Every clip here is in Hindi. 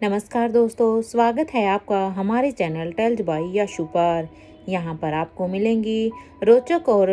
नमस्कार दोस्तों, स्वागत है आपका हमारे चैनल टेल्स बाय यशु पर। यहाँ पर आपको मिलेंगी रोचक और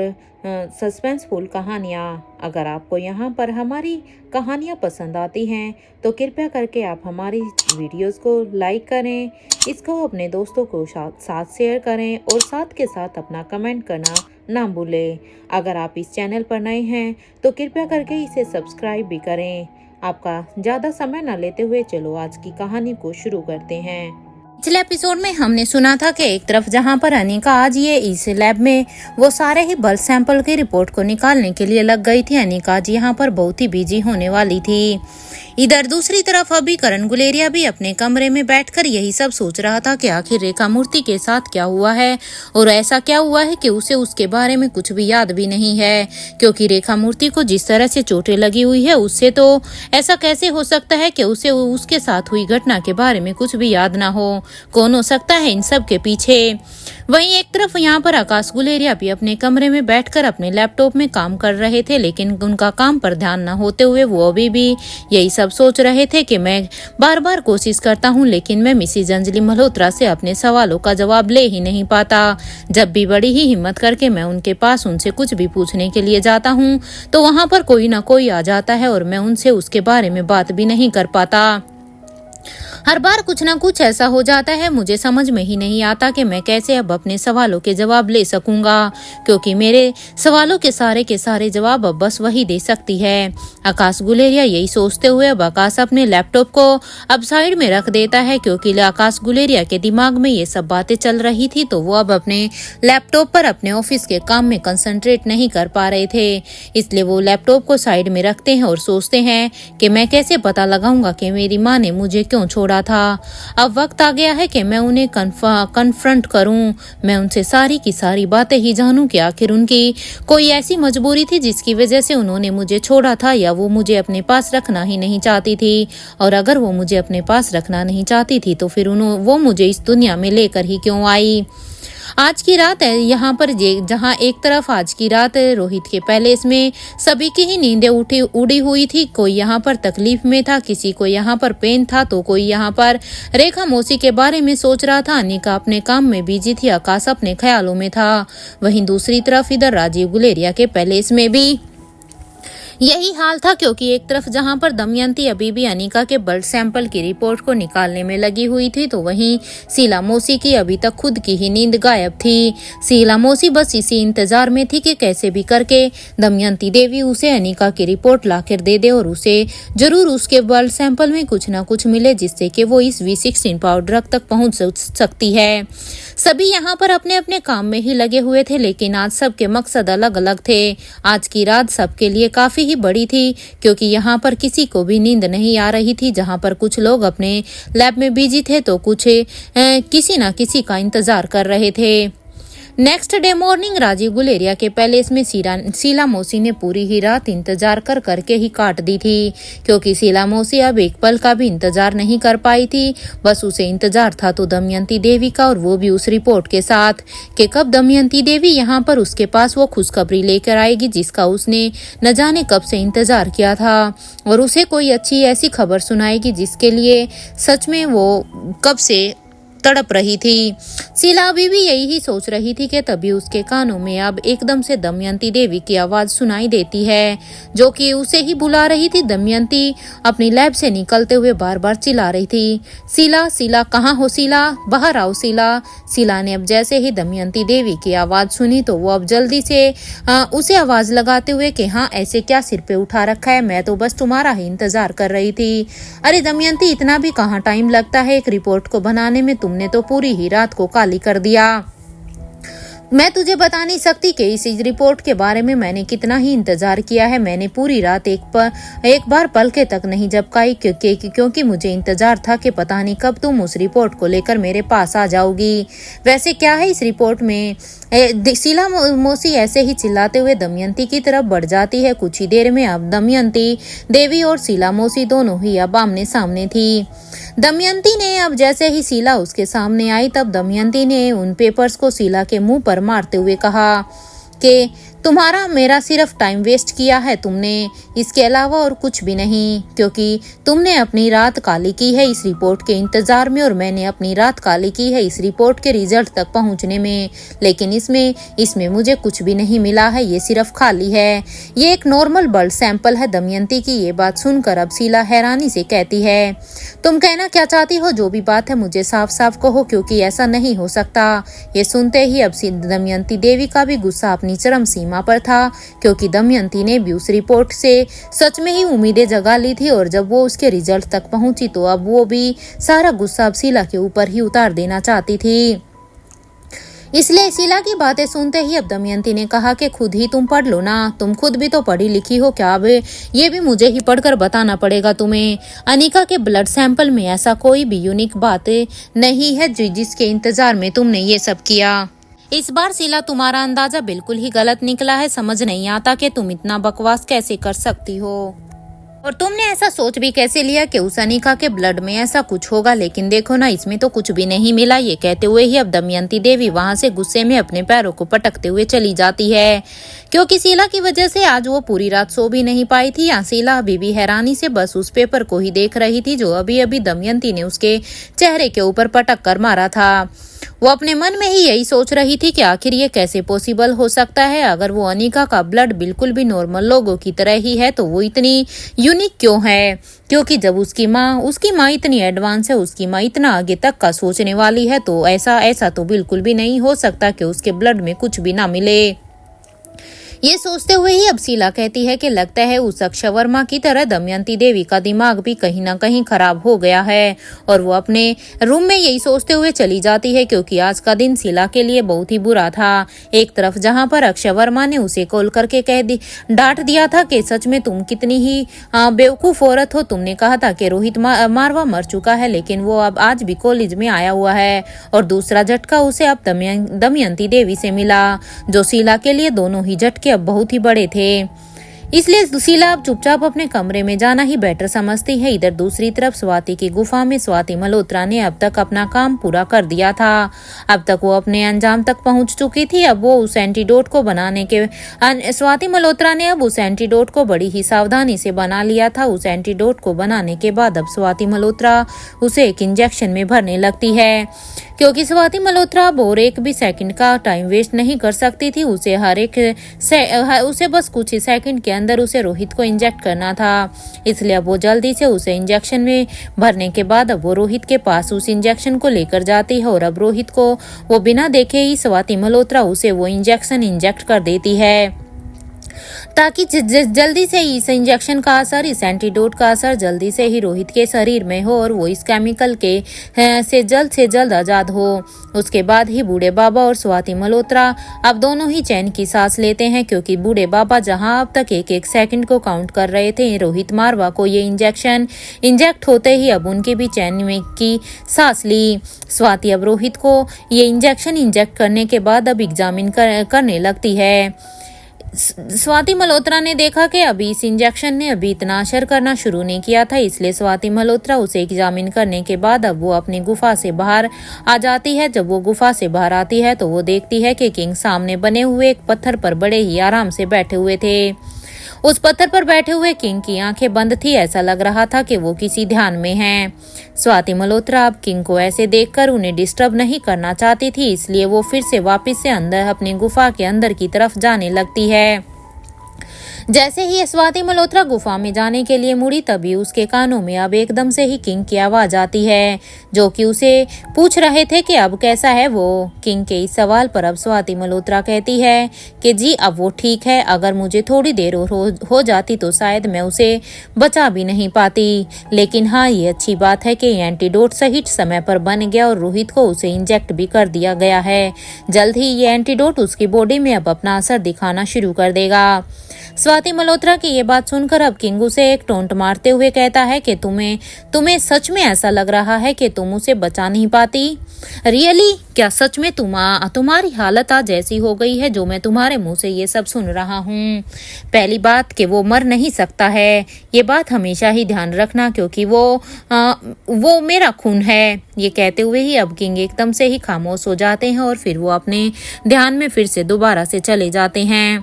सस्पेंसफुल कहानियाँ। अगर आपको यहाँ पर हमारी कहानियाँ पसंद आती हैं तो कृपया करके आप हमारी वीडियोस को लाइक करें, इसको अपने दोस्तों को साथ शेयर करें और साथ के साथ अपना कमेंट करना ना भूलें। अगर आप इस चैनल पर नए हैं तो कृपया करके इसे सब्सक्राइब भी करें। आपका ज्यादा समय न लेते हुए चलो आज की कहानी को शुरू करते हैं। पिछले एपिसोड में हमने सुना था कि एक तरफ जहां पर अनिका आज ये इस लैब में वो सारे ही ब्लड सैंपल की रिपोर्ट को निकालने के लिए लग गई थी। अनिका आज यहाँ पर बहुत ही बिजी होने वाली थी। इधर दूसरी तरफ अभी करण गुलेरिया भी अपने कमरे में बैठकर यही सब सोच रहा था कि आखिर रेखा मूर्ति के साथ क्या हुआ है और ऐसा क्या हुआ है कि उसे उसके बारे में कुछ भी याद भी नहीं है। क्योंकि रेखा मूर्ति को जिस तरह से चोटें लगी हुई है उससे तो ऐसा कैसे हो सकता है कि उसे उसके साथ हुई घटना के बारे में कुछ भी याद ना हो। कौन हो सकता है इन सब के पीछे? वहीं एक तरफ यहाँ पर आकाश गुलेरिया भी अपने कमरे में बैठकर अपने लैपटॉप में काम कर रहे थे, लेकिन उनका काम पर ध्यान न होते हुए वो अभी भी यही सब सोच रहे थे कि मैं बार बार कोशिश करता हूँ लेकिन मैं मिसेज अंजलि मल्होत्रा से अपने सवालों का जवाब ले ही नहीं पाता। जब भी बड़ी ही हिम्मत करके मैं उनके पास उनसे कुछ भी पूछने के लिए जाता हूँ तो वहाँ पर कोई ना कोई आ जाता है और मैं उनसे उसके बारे में बात भी नहीं कर पाता। हर बार कुछ ना कुछ ऐसा हो जाता है, मुझे समझ में ही नहीं आता कि मैं कैसे अब अपने सवालों के जवाब ले सकूंगा, क्योंकि मेरे सवालों के सारे जवाब अब बस वही दे सकती है। आकाश गुलेरिया यही सोचते हुए अब आकाश अपने लैपटॉप को अब साइड में रख देता है, क्योंकि आकाश गुलेरिया के दिमाग में ये सब बातें चल रही थी तो वो अब अपने लैपटॉप पर अपने ऑफिस के काम में कंसंट्रेट नहीं कर पा रहे थे। इसलिए वो लैपटॉप को साइड में रखते हैं और सोचते हैं कि मैं कैसे पता लगाऊंगा कि मेरी माँ ने मुझे क्यों छोड़ा था। अब वक्त आ गया है कि मैं उन्हें कन्फ्रंट करूं, मैं उनसे सारी की सारी बातें ही जानूं कि आखिर उनकी कोई ऐसी मजबूरी थी जिसकी वजह से उन्होंने मुझे छोड़ा था, या वो मुझे अपने पास रखना ही नहीं चाहती थी। और अगर वो मुझे अपने पास रखना नहीं चाहती थी तो फिर वो मुझे इस दुनिया में लेकर ही क्यों आई। आज की रात है यहाँ पर जहाँ एक तरफ आज की रात रोहित के पैलेस में सभी की ही नींदें उड़ी हुई थी। कोई यहाँ पर तकलीफ में था, किसी को यहाँ पर पेन था, तो कोई यहाँ पर रेखा मौसी के बारे में सोच रहा था। अनिका अपने काम में बिजी थी, आकाश अपने ख्यालों में था। वहीं दूसरी तरफ इधर राजीव गुलेरिया के पैलेस में भी यही हाल था, क्योंकि एक तरफ जहां पर दमयंती अभी भी अनिका के ब्लड सैंपल की रिपोर्ट को निकालने में लगी हुई थी तो वहीं शीला मौसी की अभी तक खुद की ही नींद गायब थी। शीला मौसी बस इसी इंतजार में थी कि कैसे भी करके दमयंती देवी उसे अनिका की रिपोर्ट लाकर दे दे और उसे जरूर उसके ब्लड सैंपल में कुछ न कुछ मिले जिससे कि वो इस V16 पाउडर तक पहुंच सकती है। सभी यहाँ पर अपने अपने काम में ही लगे हुए थे, लेकिन आज सबके मकसद अलग अलग थे। आज की रात सबके लिए काफी ही बड़ी थी, क्योंकि यहाँ पर किसी को भी नींद नहीं आ रही थी। जहाँ पर कुछ लोग अपने लैब में बिजी थे तो कुछ किसी ना किसी का इंतजार कर रहे थे। Next day morning Rajiv Guleria के पैलेस में शीला मौसी ने पूरी ही रात इंतजार करके ही काट दी थी, क्योंकि शीला मौसी अब एक पल का भी इंतजार नहीं कर पाई थी। बस उसे इंतजार था तो दमयंती देवी का, और वो भी उस रिपोर्ट के साथ कि कब दमयंती देवी यहाँ पर उसके पास वो खुशखबरी लेकर आएगी जिसका उसने न जाने कब से इंतजार किया था, और उसे कोई अच्छी ऐसी खबर सुनाएगी जिसके लिए सच में वो कब से तड़प रही थी। शीला अभी भी यही ही सोच रही थी कि तभी उसके कानों में अब एकदम से दमयंती देवी की आवाज सुनाई देती है, जो कि उसे ही बुला रही थी। दमयंती अपनी लैब से निकलते हुए बार बार चिल्ला रही थी, शीला शीला कहाँ हो शीला, बाहर आओ शीला। शीला ने अब जैसे ही दमयंती देवी की आवाज सुनी तो वो अब जल्दी से उसे आवाज लगाते हुए कि हाँ ऐसे क्या सिर पे उठा रखा है, मैं तो बस तुम्हारा ही इंतजार कर रही थी। अरे दमयंती इतना भी कहाँ टाइम लगता है एक रिपोर्ट को बनाने में, तुमने तो पूरी ही रात को काली कर दिया। मैं तुझे बता नहीं सकती कि इस रिपोर्ट के बारे में मैंने कितना ही इंतजार किया है। मैंने पूरी रात एक बार पलके तक नहीं झपकाई, क्योंकि मुझे इंतजार था कि पता नहीं कब तुम उस रिपोर्ट को लेकर मेरे पास आ जाओगी। वैसे क्या है इस रिपोर्ट में? शीला मौसी ऐसे ही चिल्लाते हुए दमयंती की तरफ बढ़ जाती है। कुछ ही देर में अब दमयंती देवी और शीला मौसी दोनों ही अब आमने सामने थी। दमयंती ने अब जैसे ही शीला उसके सामने आई तब दमयंती ने उन पेपर्स को शीला के मुंह पर मारते हुए कहा कि तुम्हारा मेरा सिर्फ टाइम वेस्ट किया है तुमने, इसके अलावा और कुछ भी नहीं, क्योंकि तुमने अपनी रात काली की है इस रिपोर्ट के इंतजार में और मैंने अपनी रात काली की है इस रिपोर्ट के रिजल्ट तक पहुंचने में। लेकिन इसमें मुझे कुछ भी नहीं मिला है, ये सिर्फ खाली है। ये एक नॉर्मल ब्लड सैंपल है। दमयंती की ये बात सुनकर अब शीला हैरानी से कहती है, तुम कहना क्या चाहती हो? जो भी बात है मुझे साफ साफ कहो, क्योंकि ऐसा नहीं हो सकता। ये सुनते ही अब दमयंती देवी का भी गुस्सा अपनी चरम सीमा पर था, क्योंकि दमयंती ने भी उस रिपोर्ट से सच में ही उम्मीदें जगा ली थी और जब वो उसके रिजल्ट तक पहुंची तो अब वो भी सारा गुस्सा अब शीला के ऊपर ही उतार देना चाहती थी। इसलिए शीला की बातें सुनते ही अब दमयंती ने कहा कि खुद ही तुम पढ़ लो ना, तुम खुद भी तो पढ़ी लिखी हो, क्या अब ये भी मुझे ही पढ़कर बताना पड़ेगा तुम्हें? अनिका के ब्लड सैंपल में ऐसा कोई भी यूनिक बात नहीं है जिसके इंतजार में तुमने ये सब किया। इस बार शीला तुम्हारा अंदाजा बिल्कुल ही गलत निकला है। समझ नहीं आता कि तुम इतना बकवास कैसे कर सकती हो, और तुमने ऐसा सोच भी कैसे लिया कि उस अनिका के ब्लड में ऐसा कुछ होगा? लेकिन देखो ना, इसमें तो कुछ भी नहीं मिला। ये कहते हुए ही अब दमयंती देवी वहां से गुस्से में अपने पैरों को पटकते हुए चली जाती है, क्योंकि शीला की वजह से आज वो पूरी रात सो भी नहीं पाई थी। यहाँ शीला अभी भी हैरानी से बस उस पेपर को ही देख रही थी जो अभी अभी दमयंती ने उसके चेहरे के ऊपर पटक कर मारा था। वो अपने मन में ही यही सोच रही थी कि आखिर ये कैसे पॉसिबल हो सकता है। अगर वो अनिका का ब्लड बिल्कुल भी नॉर्मल लोगों की तरह ही है तो वो इतनी यूनिक क्यों है? क्योंकि जब उसकी माँ इतनी एडवांस है, उसकी माँ इतना आगे तक का सोचने वाली है, तो ऐसा तो बिल्कुल भी नहीं हो सकता कि उसके ब्लड में कुछ भी ना मिले। ये सोचते हुए ही अब शीला कहती है कि लगता है उस अक्षय वर्मा की तरह दमयंती देवी का दिमाग भी कहीं ना कहीं खराब हो गया है, और वो अपने रूम में यही सोचते हुए चली जाती है, क्योंकि आज का दिन शीला के लिए बहुत ही बुरा था। एक तरफ जहां पर अक्षय वर्मा ने उसे कॉल करके डांट दिया था कि सच में तुम कितनी ही बेवकूफ औरत हो, तुमने कहा था कि रोहित मारवा मर चुका है लेकिन वो अब आज भी कॉलेज में आया हुआ है, और दूसरा झटका उसे अब दमयंती देवी से मिला, जो शीला के लिए दोनों ही झटके अब बहुत ही बड़े थे। इसलिए शीला अब चुपचाप अपने कमरे में जाना ही बेटर समझती है। इधर दूसरी तरफ स्वाति की गुफा में स्वाति मल्होत्रा ने अब तक अपना काम पूरा कर दिया था। अब तक वो अपने अंजाम तक पहुंच चुकी थी। अब वो उस एंटीडोट को बनाने के स्वाति मल्होत्रा ने अब उस एंटीडोट को बड़ी ही सावधानी से बना लिया था। उस एंटीडोट को बनाने के बाद अब स्वाति मल्होत्रा उसे एक इंजेक्शन में भरने लगती है, क्योंकि स्वाति मल्होत्रा अब और एक भी सेकंड का टाइम वेस्ट नहीं कर सकती थी। उसे बस कुछ ही सेकंड के अंदर उसे रोहित को इंजेक्ट करना था। इसलिए अब वो जल्दी से उसे इंजेक्शन में भरने के बाद अब वो रोहित के पास उस इंजेक्शन को लेकर जाती है, और अब रोहित को वो बिना देखे ही स्वाति मल्होत्रा उसे वो इंजेक्शन इंजेक्ट कर देती है, ताकि जल्दी से इस इंजेक्शन का असर, इस एंटीडोट का असर जल्दी से ही रोहित के शरीर में हो और वो इस केमिकल के से जल्द आजाद हो। उसके बाद ही बूढ़े बाबा और स्वाति मल्होत्रा अब दोनों ही चैन की सांस लेते हैं, क्योंकि बूढ़े बाबा जहां अब तक एक एक सेकंड को काउंट कर रहे थे रोहित मारवा को ये इंजेक्शन इंजेक्ट होते ही अब उनके भी चैन में की सांस ली। स्वाति अब रोहित को ये इंजेक्शन इंजेक्ट करने के बाद अब एग्जामिन करने लगती है। स्वाति मल्होत्रा ने देखा कि अभी इस इंजेक्शन ने अभी इतना असर करना शुरू नहीं किया था, इसलिए स्वाति मल्होत्रा उसे एग्जामिन करने के बाद अब वो अपनी गुफा से बाहर आ जाती है। जब वो गुफा से बाहर आती है तो वो देखती है कि किंग सामने बने हुए एक पत्थर पर बड़े ही आराम से बैठे हुए थे। उस पत्थर पर बैठे हुए किंग की आंखें बंद थी, ऐसा लग रहा था कि वो किसी ध्यान में हैं। स्वाति मल्होत्रा अब किंग को ऐसे देखकर उन्हें डिस्टर्ब नहीं करना चाहती थी, इसलिए वो फिर से वापस से अंदर अपनी गुफा के अंदर की तरफ जाने लगती है। जैसे ही स्वाति मल्होत्रा गुफा में जाने के लिए मुड़ी तभी उसके कानों में अब एकदम से ही किंग की आवाज आती है, जो कि उसे पूछ रहे थे कि अब कैसा है वो। किंग के इस सवाल पर अब स्वाति मल्होत्रा कहती है कि जी अब वो ठीक है, अगर मुझे थोड़ी देर हो जाती तो शायद मैं उसे बचा भी नहीं पाती, लेकिन हाँ ये अच्छी बात है कि एंटीडोट सही समय पर बन गया और रोहित को उसे इंजेक्ट भी कर दिया गया है। जल्द ही ये एंटीडोट उसकी बॉडी में अब अपना असर दिखाना शुरू कर देगा। स्वाति मल्होत्रा की ये बात सुनकर अब किंग उसे एक टोंट मारते हुए कहता है कि तुम्हें सच में ऐसा लग रहा है कि तुम उसे बचा नहीं पाती? रियली? क्या सच में तुम्हारी हालत आज ऐसी हो गई है जो मैं तुम्हारे मुंह से ये सब सुन रहा हूँ? पहली बात कि वो मर नहीं सकता है, ये बात हमेशा ही ध्यान रखना, क्योंकि वो मेरा खून है। ये कहते हुए ही अब किंग एकदम से ही खामोश हो जाते हैं और फिर वो अपने ध्यान में फिर से दोबारा से चले जाते हैं।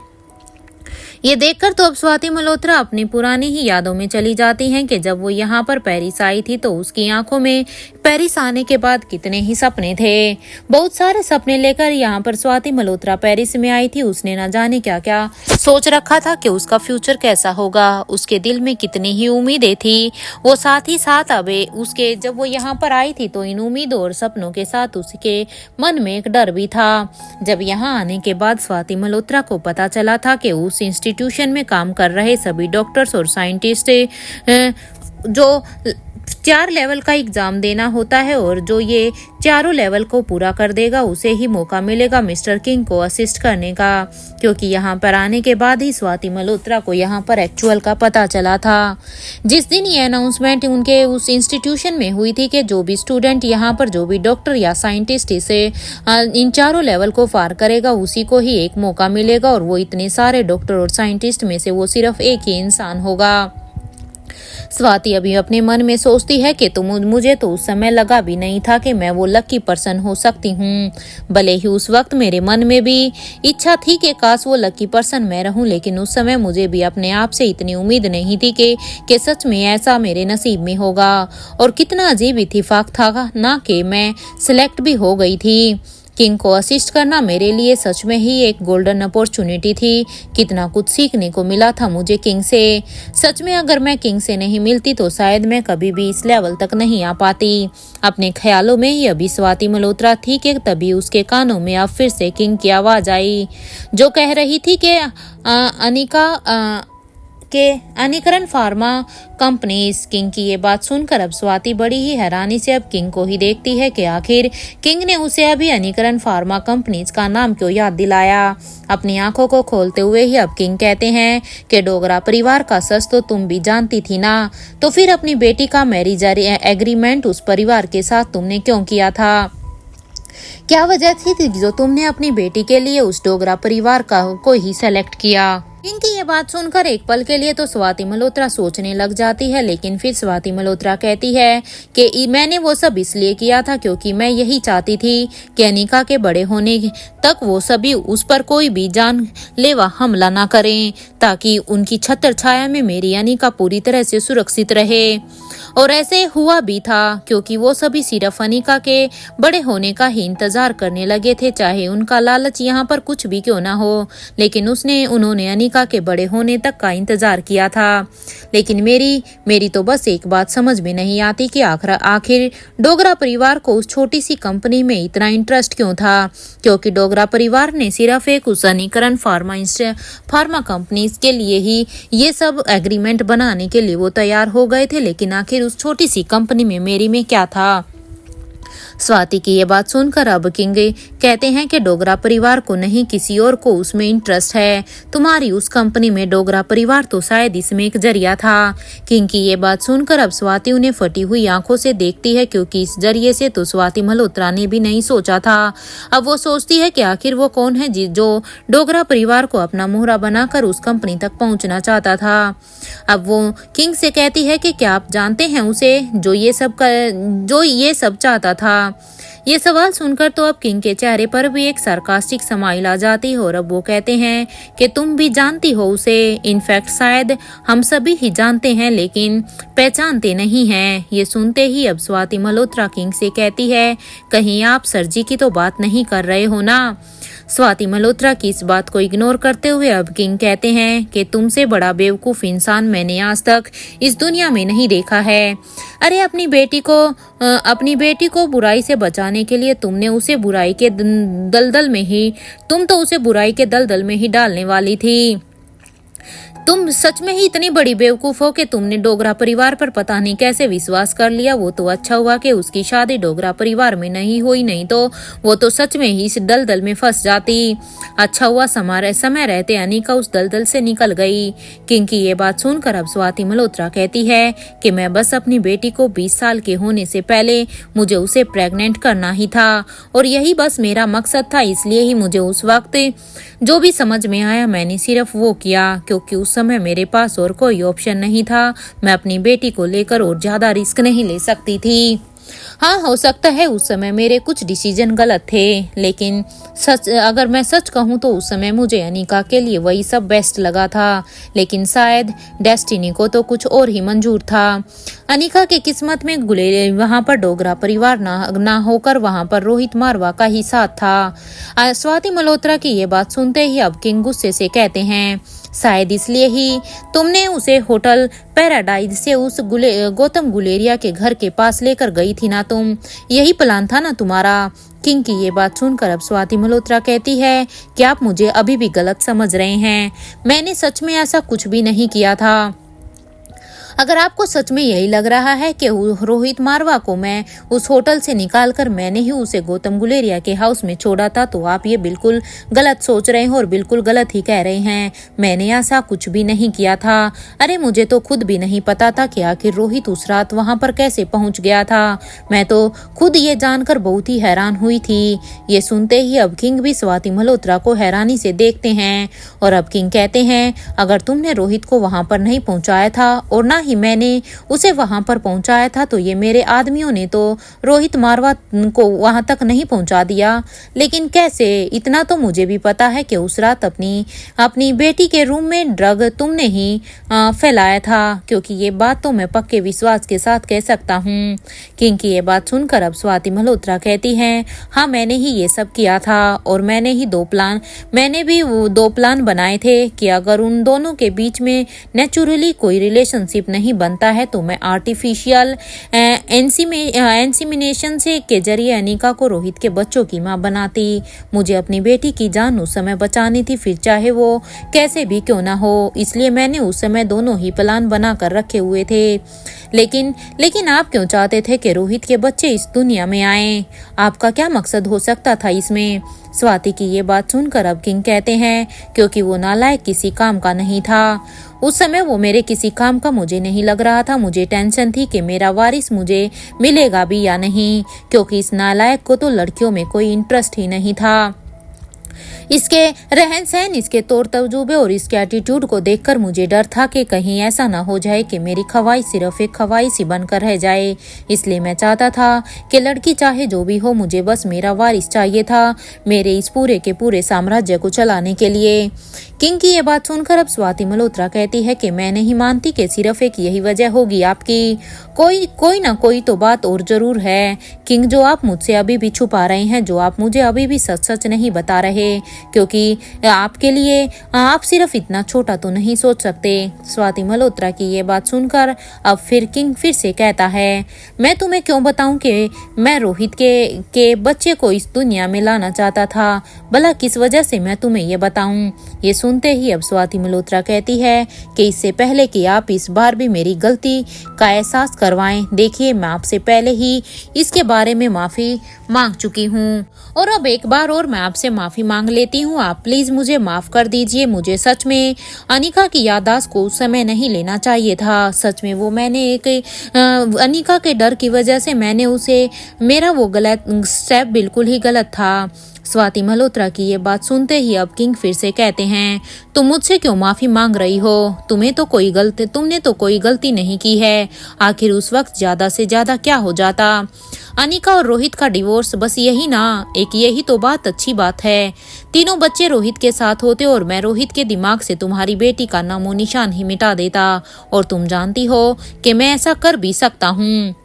ये देखकर तो अब स्वाति मल्होत्रा अपनी पुरानी ही यादों में चली जाती हैं कि जब वो यहाँ पर पेरिस आई थी तो उसकी आंखों में पेरिस आने के बाद कितने ही सपने थे। बहुत सारे सपने लेकर यहाँ पर स्वाति मल्होत्रा पेरिस में आई थी। उसने न जाने क्या क्या सोच रखा था कि उसका फ्यूचर कैसा होगा। उसके दिल में कितनी ही उम्मीदें थी। वो साथ ही साथ अब उसके जब वो यहाँ पर आई थी तो इन उम्मीदों और सपनों के साथ उसके मन में एक डर भी था। जब यहाँ आने के बाद स्वाति मल्होत्रा को पता चला था कि उस इंस्टीट्यूशन में काम कर रहे सभी डॉक्टर्स और साइंटिस्ट जो 4 लेवल का एग्जाम देना होता है और जो ये चारों लेवल को पूरा कर देगा उसे ही मौका मिलेगा मिस्टर किंग को असिस्ट करने का। क्योंकि यहाँ पर आने के बाद ही स्वाति मल्होत्रा को यहाँ पर एक्चुअल का पता चला था। जिस दिन ये अनाउंसमेंट उनके उस इंस्टीट्यूशन में हुई थी कि जो भी स्टूडेंट यहाँ पर जो भी डॉक्टर या साइंटिस्ट इसे इन चारों लेवल को पार करेगा उसी को ही एक मौका मिलेगा और वो इतने सारे डॉक्टर और साइंटिस्ट में से वो सिर्फ एक ही इंसान होगा। स्वाति अभी अपने मन में सोचती है कि मुझे तो उस समय लगा भी नहीं था कि मैं वो लकी पर्सन हो सकती हूँ। भले ही उस वक्त मेरे मन में भी इच्छा थी कि काश वो लकी पर्सन मैं रहूं, लेकिन उस समय मुझे भी अपने आप से इतनी उम्मीद नहीं थी कि सच में ऐसा मेरे नसीब में होगा। और कितना अजीब इत्तेफाक था ना कि मैं सिलेक्ट भी हो गई थी। किंग को असिस्ट करना मेरे लिए सच में ही एक गोल्डन अपॉर्चुनिटी थी। कितना कुछ सीखने को मिला था मुझे किंग से। सच में अगर मैं किंग से नहीं मिलती तो शायद मैं कभी भी इस लेवल तक नहीं आ पाती। अपने ख्यालों में ही अभी स्वाति मल्होत्रा थी कि तभी उसके कानों में अब फिर से किंग की आवाज आई जो कह रही थी कि अनिका के अनिकरण फार्मा कंपनीज। किंग की ये बात सुनकर अब स्वाति बड़ी ही हैरानी से अब किंग को ही देखती है कि आखिर किंग ने उसे अभी अनिकरण फार्मा कंपनीज का नाम क्यों याद दिलाया। अपनी आंखों को खोलते हुए ही अब किंग कहते हैं कि डोगरा परिवार का सच तो तुम भी जानती थी ना, तो फिर अपनी बेटी का मैरिज एग्रीमेंट उस परिवार के साथ तुमने क्यों किया था? क्या वजह थी जो तुमने अपनी बेटी के लिए उस डोगरा परिवार को ही सेलेक्ट किया? किंग की ये बात सुनकर एक पल के लिए तो स्वाति मल्होत्रा सोचने लग जाती है, लेकिन फिर स्वाति मल्होत्रा कहती है कि मैंने वो सब इसलिए किया था क्योंकि मैं यही चाहती थी कि अनिका के बड़े होने तक वो सभी उस पर कोई भी जानलेवा हमला ना करें, ताकि उनकी छत्र छाया में मेरी अनिका पूरी तरह से सुरक्षित रहे। और ऐसे हुआ भी था क्योंकि वो सभी सिर्फ अनिका के बड़े होने का ही इंतजार करने लगे थे, चाहे उनका लालच यहाँ पर कुछ भी क्यों ना हो। लेकिन उन्होंने अनिका के बड़े होने तक का इंतजार किया था। लेकिन मेरी तो बस एक बात समझ में नहीं आती कि आखिर डोगरा परिवार को उस छोटी सी कंपनी में इतना इंटरेस्ट क्यों था। क्योंकि डोगरा परिवार ने सिर्फ एक उस अनिकरण फार्मा कंपनीज के लिए ही ये सब एग्रीमेंट बनाने के लिए वो तैयार हो गए थे, लेकिन आखिर उस छोटी सी कंपनी में मेरी में क्या था। स्वाति की ये बात सुनकर अब किंग कहते हैं कि डोगरा परिवार को नहीं किसी और को उसमें इंटरेस्ट है। तुम्हारी उस कंपनी में डोगरा परिवार तो शायद इसमें एक जरिया था। किंग की ये बात सुनकर अब स्वाति उन्हें फटी हुई आंखों से देखती है, क्योंकि इस जरिए से तो स्वाति मल्होत्रा ने भी नहीं सोचा था। अब वो सोचती है कि आखिर वो कौन है जो डोगरा परिवार को अपना मोहरा बनाकर उस कंपनी तक पहुंचना चाहता था। अब वो किंग से कहती है कि क्या आप जानते हैं उसे जो ये सब चाहता था। ये सवाल सुनकर तो अब किंग के चेहरे पर भी एक सार्कास्टिक स्माइल आ जाती है और अब वो कहते हैं कि तुम भी जानती हो उसे। इनफैक्ट शायद हम सभी ही जानते हैं लेकिन पहचानते नहीं हैं। ये सुनते ही अब स्वाति मल्होत्रा किंग से कहती है, कहीं आप सरजी की तो बात नहीं कर रहे हो ना। स्वाति मल्होत्रा की इस बात को इग्नोर करते हुए अब किंग कहते हैं कि तुमसे बड़ा बेवकूफ इंसान मैंने आज तक इस दुनिया में नहीं देखा है। अरे अपनी बेटी को बुराई से बचाने के लिए तुमने उसे बुराई के दलदल में ही डालने वाली थी। तुम सच में ही इतनी बड़ी बेवकूफ हो कि तुमने डोगरा परिवार पर पता नहीं कैसे विश्वास कर लिया। वो तो अच्छा हुआ कि उसकी शादी डोगरा परिवार में नहीं हुई, नहीं तो वो तो सच में ही इस दलदल में फंस जाती। अच्छा हुआ समय रहते अनिका उस दलदल से निकल गई। किंग की ये बात सुनकर अब स्वाति मल्होत्रा कहती है कि मैं बस अपनी बेटी को 20 साल के होने से पहले मुझे उसे प्रेग्नेंट करना ही था और यही बस मेरा मकसद था। इसलिए ही मुझे उस वक्त जो भी समझ में आया मैंने सिर्फ वो किया, क्योंकि उस समय मेरे पास और कोई ऑप्शन नहीं था। मैं अपनी बेटी को लेकर और ज्यादा रिस्क नहीं ले सकती थी। हाँ, हो सकता है उस समय मेरे कुछ डिसीजन गलत थे, लेकिन अगर मैं सच कहूँ तो उस समय मुझे अनिका के लिए वही सब बेस्ट लगा था, लेकिन शायद डेस्टिनी को तो कुछ और ही मंजूर था। अनिका के किस्मत में वहाँ पर डोगरा परिवार ना होकर वहाँ पर रोहित मारवा का ही साथ था। स्वाति मल्होत्रा की ये बात सुनते ही अब किंग गुस्से से कहते हैं, शायद इसलिए ही तुमने उसे होटल पैराडाइज से उस गौतम गुलेरिया के घर के पास लेकर गई थी ना तुम, यही प्लान था ना तुम्हारा। किंग की ये बात सुनकर अब स्वाति मल्होत्रा कहती है कि आप मुझे अभी भी गलत समझ रहे हैं, मैंने सच में ऐसा कुछ भी नहीं किया था। अगर आपको सच में यही लग रहा है कि रोहित मारवा को मैं उस होटल से निकालकर मैंने ही उसे गौतम गुलेरिया के हाउस में छोड़ा था, तो आप ये बिल्कुल गलत सोच रहे हैं और बिल्कुल गलत ही कह रहे हैं। मैंने ऐसा कुछ भी नहीं किया था। अरे मुझे तो खुद भी नहीं पता था कि आखिर रोहित उस रात वहां पर कैसे पहुंच गया था। मैं तो खुद ये जानकर बहुत ही हैरान हुई थी। ये सुनते ही अब किंग भी स्वाति मल्होत्रा को हैरानी से देखते हैं और अब किंग कहते हैं, अगर तुमने रोहित को वहां पर नहीं पहुंचाया था और ना ही मैंने उसे वहां पर पहुंचाया था, तो ये मेरे आदमियों ने तो रोहित मारवा को वहां तक नहीं पहुंचा दिया। लेकिन कैसे? इतना तो मुझे भी पता है कि उस रात अपनी बेटी के रूम में ड्रग तुमने ही फैलाया था, क्योंकि ये बात तो मैं पक्के विश्वास के साथ कह सकता हूँ। किंग की ये बात सुनकर अब स्वाति मल्होत्रा कहती हैं, हाँ मैंने ही ये सब किया था और मैंने भी वो 2 प्लान बनाए थे कि अगर उन दोनों के बीच में नेचुरली कोई रिलेशनशिप नहीं बनता है तो मैं आर्टिफिशियल इंसेमिनेशन के जरिए अनिका को रोहित के बच्चों की मां बनाती। मुझे अपनी बेटी की जान उस समय बचानी थी, फिर चाहे वो कैसे भी क्यों ना हो, इसलिए मैंने उस समय दोनों ही प्लान बना कर रखे हुए थे। लेकिन आप क्यों चाहते थे कि रोहित के बच्चे इस दुनिया में आए? आपका क्या मकसद हो सकता था इसमें? स्वाति की ये बात सुनकर अब किंग कहते हैं, क्योंकि वो नालायक किसी काम का नहीं था। उस समय वो मेरे किसी काम का मुझे नहीं लग रहा था। मुझे टेंशन थी कि मेरा वारिस मुझे मिलेगा भी या नहीं, क्योंकि इस नालायक को तो लड़कियों में कोई इंटरेस्ट ही नहीं था। इसके रहन सहन, इसके तौर तजुर्बे और इसके एटीट्यूड को देखकर मुझे डर था कि कहीं ऐसा ना हो जाए कि मेरी ख्वाहिश सिर्फ एक ख्वाहिश ही बनकर रह जाए। इसलिए मैं चाहता था कि लड़की चाहे जो भी हो, मुझे बस मेरा वारिस चाहिए था, मेरे इस पूरे के पूरे साम्राज्य को चलाने के लिए। किंग की ये बात सुनकर अब स्वाति मल्होत्रा कहती है कि मैं नहीं मानती कि सिर्फ एक यही वजह होगी आपकी, कोई ना कोई तो बात और जरूर है। किंग, जो आप मुझसे अभी भी छुपा रहे हैं, जो आप मुझे अभी भी सच नहीं बता रहे, क्योंकि आपके लिए आप सिर्फ इतना छोटा तो नहीं सोच सकते। स्वाति मल्होत्रा की ये बात सुनकर अब फिर किंग फिर से कहता है, मैं तुम्हें क्यों बताऊं कि मैं रोहित के बच्चे को इस दुनिया में लाना चाहता था, भला किस वजह से मैं तुम्हें ये बताऊं? ये सुनते ही अब स्वाति मल्होत्रा कहती है कि इससे पहले कि आप इस बार भी मेरी गलती का एहसास करवाएं, देखिए मैं आपसे पहले ही इसके बारे में माफी मांग चुकी हूँ और अब एक बार और मैं आपसे माफी मांग लेती हूँ। आप प्लीज मुझे माफ कर दीजिए। मुझे सच में अनिका की याददाश्त को उस समय नहीं लेना चाहिए था। सच में वो मैंने एक अनिका के डर की वजह से मैंने उसे, मेरा वो गलत स्टेप बिल्कुल ही गलत था। स्वाति मल्होत्रा की ये बात सुनते ही अब किंग फिर से कहते हैं, तुम मुझसे क्यों माफी मांग रही हो? तुमने तो कोई गलती नहीं की है। आखिर उस वक्त ज्यादा से ज्यादा क्या हो जाता? अनिका और रोहित का डिवोर्स, बस यही ना, यही तो बात अच्छी बात है। तीनों बच्चे रोहित के साथ होते और मैं रोहित के दिमाग से तुम्हारी बेटी का नामो निशान ही मिटा देता, और तुम जानती हो कि मैं ऐसा कर भी सकता हूँ।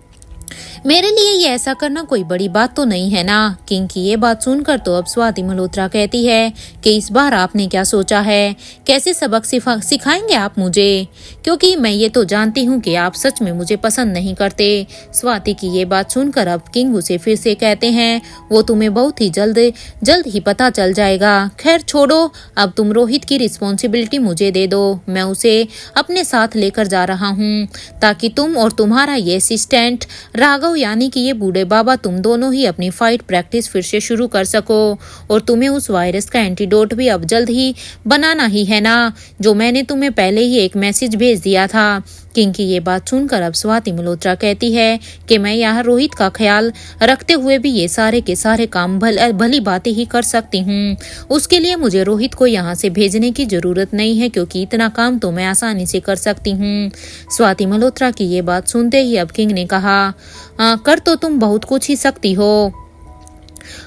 मेरे लिए ये ऐसा करना कोई बड़ी बात तो नहीं है ना। किंग की ये बात सुनकर तो अब स्वाति मल्होत्रा कहती है कि इस बार आपने क्या सोचा है, कैसे सबक सिखाएंगे आप मुझे, क्योंकि मैं ये तो जानती हूँ कि आप सच में मुझे पसंद नहीं करते। स्वाति की ये बात सुनकर अब किंग उसे फिर से कहते हैं, वो तुम्हें बहुत ही जल्द ही पता चल जाएगा। खैर छोड़ो, अब तुम रोहित की रिस्पॉन्सिबिलिटी मुझे दे दो, मैं उसे अपने साथ लेकर जा रहा हूँ, ताकि तुम और तुम्हारा ये असिस्टेंट राघव, यानी कि ये बूढ़े बाबा, तुम दोनों ही अपनी फाइट प्रैक्टिस फिर से शुरू कर सको। और तुम्हें उस वायरस का एंटीडोट भी अब जल्द ही बनाना ही है ना, जो मैंने तुम्हें पहले ही एक मैसेज भेज दिया था। किंग की ये बात सुनकर अब स्वाति मल्होत्रा कहती है कि मैं यहाँ रोहित का ख्याल रखते हुए भी ये सारे के सारे काम भली बातें ही कर सकती हूँ। उसके लिए मुझे रोहित को यहाँ से भेजने की जरूरत नहीं है, क्योंकि इतना काम तो मैं आसानी से कर सकती हूँ। स्वाति मल्होत्रा की ये बात सुनते ही अब किंग ने कहा, कर तो तुम बहुत कुछ ही सकती हो।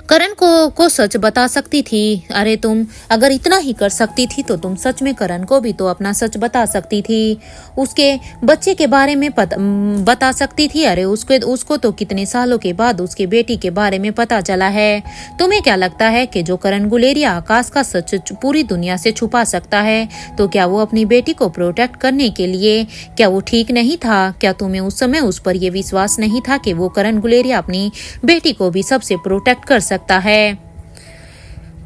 करण को सच बता सकती थी। अरे तुम अगर इतना ही कर सकती थी तो तुम सच में करण को भी तो अपना सच बता सकती थी, उसके बच्चे के बारे में बता सकती थी। अरे उसको तो कितने सालों के बाद उसके बेटी के बारे में पता चला है। तुम्हें क्या लगता है कि जो करण गुलेरिया आकाश का सच पूरी दुनिया से छुपा सकता है, तो क्या वो अपनी बेटी को प्रोटेक्ट करने के लिए क्या वो ठीक नहीं था? क्या तुम्हें उस समय उस पर यह विश्वास नहीं था कि वो करण गुलेरिया अपनी बेटी को भी सबसे प्रोटेक्ट कर सकता है?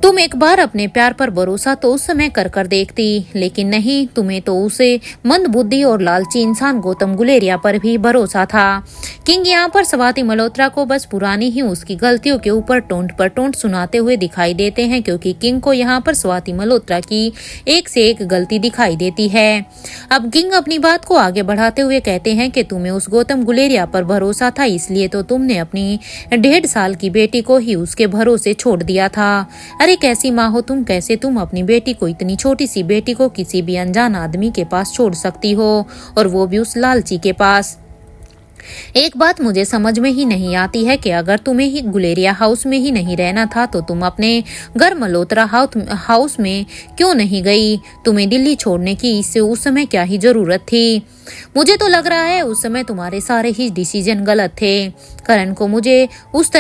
तुम एक बार अपने प्यार पर भरोसा तो उस समय कर देखती, लेकिन नहीं, तुम्हें तो उसे मंदबुद्धि और लालची इंसान गौतम गुलेरिया पर भी भरोसा था। किंग यहाँ पर स्वाति मल्होत्रा को बस पुरानी ही उसकी गलतियों के ऊपर टोंट पर टोंट सुनाते हुए दिखाई देते हैं, क्योंकि किंग को यहाँ पर स्वाति मल्होत्रा की एक से एक गलती दिखाई देती है। अब किंग अपनी बात को आगे बढ़ाते हुए कहते हैं कि तुम्हें उस गौतम गुलेरिया पर भरोसा था, इसलिए तो तुमने अपनी 1.5 साल की बेटी को ही उसके भरोसे छोड़ दिया था। अरे कैसी माँ हो तुम, कैसे तुम अपनी बेटी को, इतनी छोटी सी बेटी को किसी भी अनजान आदमी के पास छोड़ सकती हो, और वो भी उस लालची के पास? एक बात मुझे समझ में ही नहीं आती है कि अगर तुम्हें ही गुलेरिया हाउस में ही नहीं रहना था तो तुम अपने घर मल्होत्रा हाउस में क्यों नहीं गई? तुम्हें दिल्ली छोड़ने की इससे उस समय क्या ही जरूरत थी? मुझे तो लग रहा है उस समय तुम्हारे सारे ही डिसीजन गलत थे। करण तो मुझे उस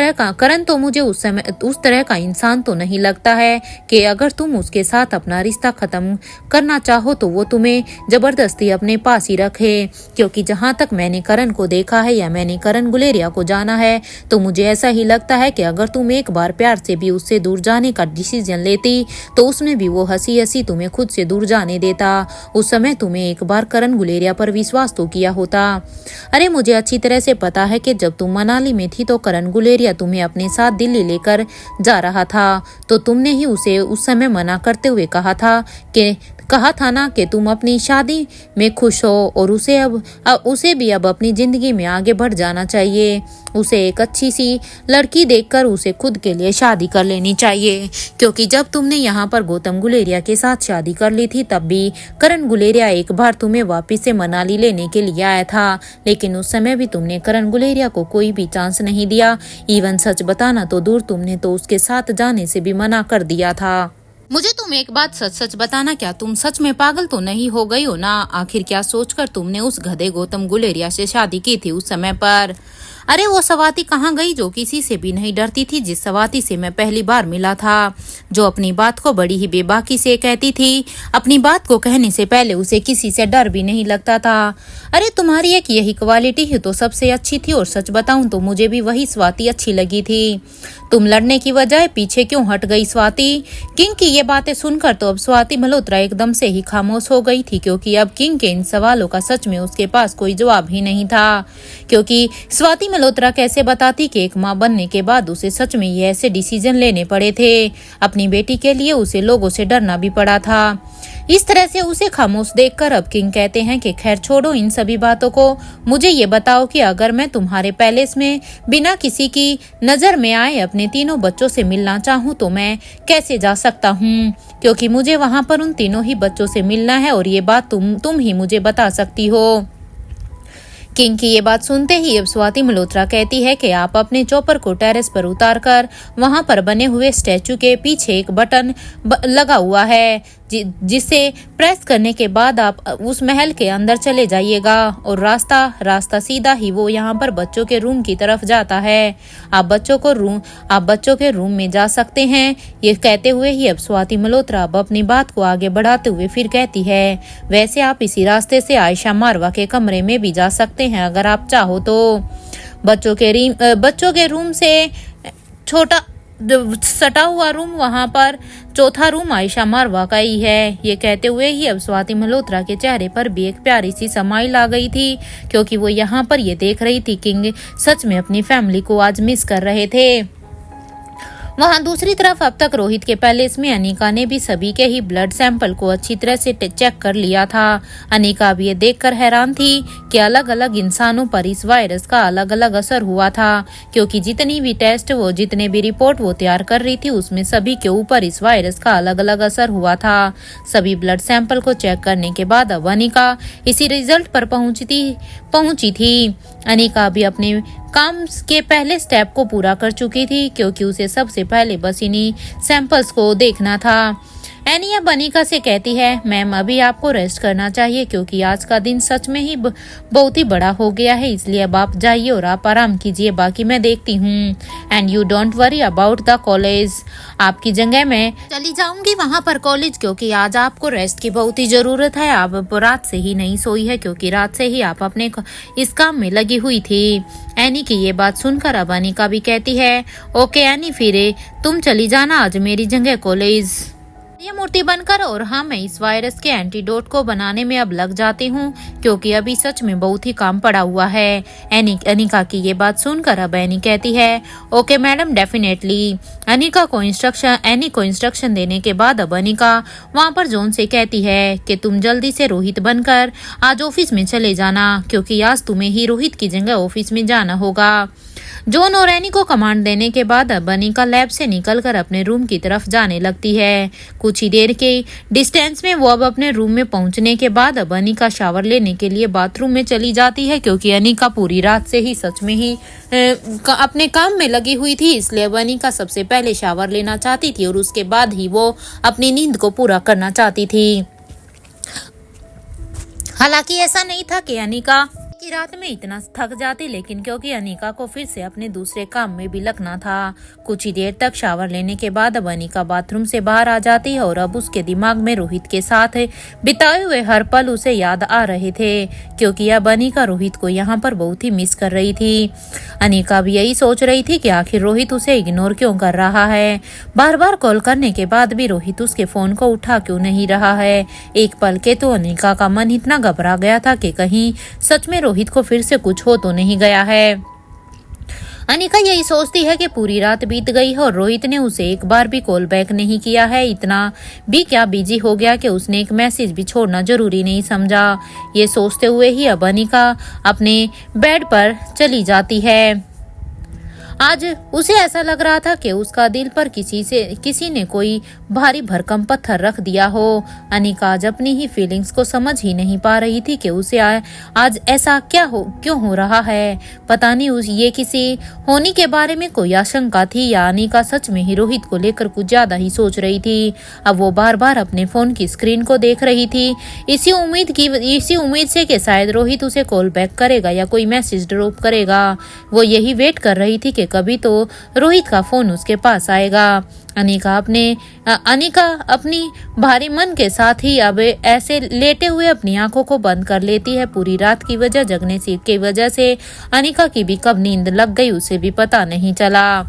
तरह का इंसान तो नहीं लगता है कि अगर तुम उसके साथ अपना रिश्ता खत्म करना चाहो तो वो तुम्हें जबरदस्ती अपने पास ही रखे, क्योंकि जहां तक मैंने करण को देखा है या मैंने करण गुलेरिया को जाना है, तो मुझे ऐसा ही लगता है कि अगर तुम एक बार प्यार से भी उससे दूर जाने का डिसीजन लेती तो उसमें भी वो हंसी हंसी तुम्हें खुद से दूर जाने देता। उस समय तुम्हें एक बार करण गुलेरिया पर विश्वास तो किया होता। अरे मुझे अच्छी तरह से पता है कि जब तुम मनाली में थी तो करण गुलेरिया तुम्हें अपने साथ दिल्ली लेकर जा रहा था, तो तुमने ही उसे उस समय मना करते हुए कहा था ना कि तुम अपनी शादी में खुश हो और उसे भी अब अपनी जिंदगी में आगे बढ़ जाना चाहिए। उसे एक अच्छी सी लड़की देखकर उसे खुद के लिए शादी कर लेनी चाहिए, क्योंकि जब तुमने यहाँ पर गौतम गुलेरिया के साथ शादी कर ली थी तब भी करण गुलेरिया एक बार तुम्हें वापस से मनाली लेने के लिए आया था, लेकिन उस समय भी तुमने करण गुलेरिया को कोई भी चांस नहीं दिया। इवन सच बताना तो दूर, तुमने तो उसके साथ जाने से भी मना कर दिया था। मुझे तुम एक बात सच बताना, क्या तुम सच में पागल तो नहीं हो गई हो ना? आखिर क्या सोचकर तुमने उस गधे गौतम गुलेरिया से शादी की थी उस समय पर? अरे वो स्वाति कहाँ गई जो किसी से भी नहीं डरती थी, जिस स्वाति से मैं पहली बार मिला था, जो अपनी बात को बड़ी ही बेबाकी से कहती थी, अपनी बात को कहने से पहले उसे किसी से डर भी नहीं लगता था। अरे तुम्हारी एक यही क्वालिटी ही तो सबसे अच्छी थी, और सच बताऊं तो मुझे भी वही स्वाति अच्छी लगी थी। तुम लड़ने की बजाय पीछे क्यों हट गई स्वाति? किंग की ये बातें सुनकर तो अब स्वाति मल्होत्रा एकदम से ही खामोश हो गई थी, क्योंकि अब किंग के इन सवालों का सच में उसके पास कोई जवाब ही नहीं था। क्योंकि स्वाति मल्होत्रा कैसे बताती कि एक माँ बनने के बाद उसे सच में ये ऐसे डिसीजन लेने पड़े थे। अपनी बेटी के लिए उसे लोगों से डरना भी पड़ा था। इस तरह से उसे खामोश देखकर अब किंग कहते हैं कि खैर छोड़ो इन सभी बातों को, मुझे ये बताओ कि अगर मैं तुम्हारे पैलेस में बिना किसी की नजर में आए अपने तीनों बच्चों से मिलना चाहूँ तो मैं कैसे जा सकता हूँ? क्योंकि मुझे वहाँ पर उन तीनों ही बच्चों से मिलना है, और ये बात तुम ही मुझे बता सकती हो। किंग की ये बात सुनते ही अब स्वाति मल्होत्रा कहती है कि आप अपने चॉपर को टेरेस पर उतारकर वहां पर बने हुए स्टैचू के पीछे एक बटन लगा हुआ है, जिसे प्रेस करने के बाद आप उस महल के अंदर चले जाइएगा, और रास्ता सीधा ही वो यहाँ पर बच्चों के रूम की तरफ जाता है। आप बच्चों के रूम में जा सकते हैं। ये कहते हुए ही अब स्वाति मल्होत्रा अब अपनी बात को आगे बढ़ाते हुए फिर कहती है, वैसे आप इसी रास्ते से आयशा मारवा के कमरे में भी जा सकते हैं अगर आप चाहो तो। बच्चों के रूम से छोटा सटा हुआ रूम, वहां पर चौथा रूम आयशा मारवा का ही है। ये कहते हुए ही अब स्वाति मल्होत्रा के चेहरे पर भी एक प्यारी सी समाइल आ गई थी, क्योंकि वो यहाँ पर ये देख रही थी किंग सच में अपनी फैमिली को आज मिस कर रहे थे। वहाँ दूसरी तरफ अब तक रोहित के पैलेस में अनिका ने भी सभी के ही ब्लड सैंपल को अच्छी तरह से चेक कर लिया था। अनिका भी ये देखकर हैरान थी कि अलग अलग इंसानों पर इस वायरस का अलग अलग असर हुआ था, क्योंकि जितनी भी टेस्ट वो जितने भी रिपोर्ट वो तैयार कर रही थी उसमें सभी के ऊपर इस वायरस का अलग अलग असर हुआ था। सभी ब्लड सैंपल को चेक करने के बाद अब अनिका इसी रिजल्ट पर पहुंची थी। अनिका भी अपने काम के पहले स्टेप को पूरा कर चुकी थी, क्योंकि उसे सबसे पहले बस इन्हीं सैंपल्स को देखना था। एनी अब अनिका से कहती है, मैम अभी आपको रेस्ट करना चाहिए, क्योंकि आज का दिन सच में ही बहुत ही बड़ा हो गया है, इसलिए अब आप जाइए और आप आराम कीजिए, बाकी मैं देखती हूँ। And you don't worry about the college, आपकी जगह मैं चली जाऊंगी वहाँ पर कॉलेज, क्योंकि आज आपको रेस्ट की बहुत ही जरूरत है। आप रात से ही नहीं सोई है, क्योंकि रात से ही आप अपने इस काम में लगी हुई थी। एनी की ये बात सुनकर अब अनिका भी कहती है, ओके एनी फिर तुम चली जाना आज मेरी जगह कॉलेज। ये मूर्ति बनकर और हाँ मैं इस वायरस के एंटीडोट को बनाने में अब लग जाती हूँ, क्योंकि अभी सच में बहुत ही काम पड़ा हुआ है। अनिका की ये बात सुनकर अब एनी कहती है, ओके मैडम डेफिनेटली। एनी को इंस्ट्रक्शन देने के बाद अब अनिका वहाँ पर जॉन से कहती है कि तुम जल्दी से रोहित बनकर आज ऑफिस में चले जाना, क्योंकि आज तुम्हें ही रोहित की जगह ऑफिस में जाना होगा। जॉन और एनी को कमांड देने के बाद अब अनिका लैब से निकलकर अपने रूम की तरफ जाने लगती है। कुछ ही देर के डिस्टेंस में वो अब अपने रूम में पहुंचने के बाद अब अनिका शावर लेने के लिए बाथरूम में चली जाती है, क्योंकि अनिका पूरी रात से ही सच में ही अपने काम में लगी हुई थी, इसलिए अब अनिका सबसे पहले शावर लेना चाहती थी और उसके बाद ही वो अपनी नींद को पूरा करना चाहती थी। हालांकि ऐसा नहीं था कि अनिका की रात में इतना थक जाती, लेकिन क्योंकि अनिका को फिर से अपने दूसरे काम में भी लगना था। कुछ ही देर तक शावर लेने के बाद अब अनिका बाथरूम से बाहर आ जाती है और अब उसके दिमाग में रोहित के साथ बिताए हुए हर पल उसे याद आ रहे थे, क्योंकि अब अनिका रोहित को यहाँ पर बहुत ही मिस कर रही थी। अनिका भी यही सोच रही थी कि आखिर रोहित उसे इग्नोर क्यों कर रहा है। बार बार कॉल करने के बाद भी रोहित उसके फोन को उठा क्यों नहीं रहा है। एक पल के तो अनिका का मन इतना घबरा गया था कि कहीं सच में रोहित को फिर से कुछ हो तो नहीं गया है। अनिका यही सोचती है कि पूरी रात बीत गई है और रोहित ने उसे एक बार भी कॉल बैक नहीं किया है। इतना भी क्या बिजी हो गया कि उसने एक मैसेज भी छोड़ना जरूरी नहीं समझा। ये सोचते हुए ही अब अनिका अपने बेड पर चली जाती है। आज उसे ऐसा लग रहा था कि उसका दिल पर किसी ने कोई भारी भरकम पत्थर रख दिया हो। अनिका आज अपनी ही फीलिंग्स को समझ ही नहीं पा रही थी कि उसे आज ऐसा क्यों हो रहा है। पता नहीं ये किसी होने के बारे में कोई आशंका थी या अनिका सच में ही रोहित को लेकर कुछ ज्यादा ही सोच रही थी। अब वो बार बार अपने फोन की स्क्रीन को देख रही थी, इसी उम्मीद से कि शायद रोहित उसे कॉल बैक करेगा या कोई मैसेज ड्रॉप करेगा। वो यही वेट कर रही थी कि कभी तो रोहित का फोन उसके पास आएगा। अनिका अपनी भारी मन के साथ ही अब ऐसे लेटे हुए अपनी आंखों को बंद कर लेती है। पूरी रात की वजह जगने की वजह से अनिका की भी कब नींद लग गई उसे भी पता नहीं चला।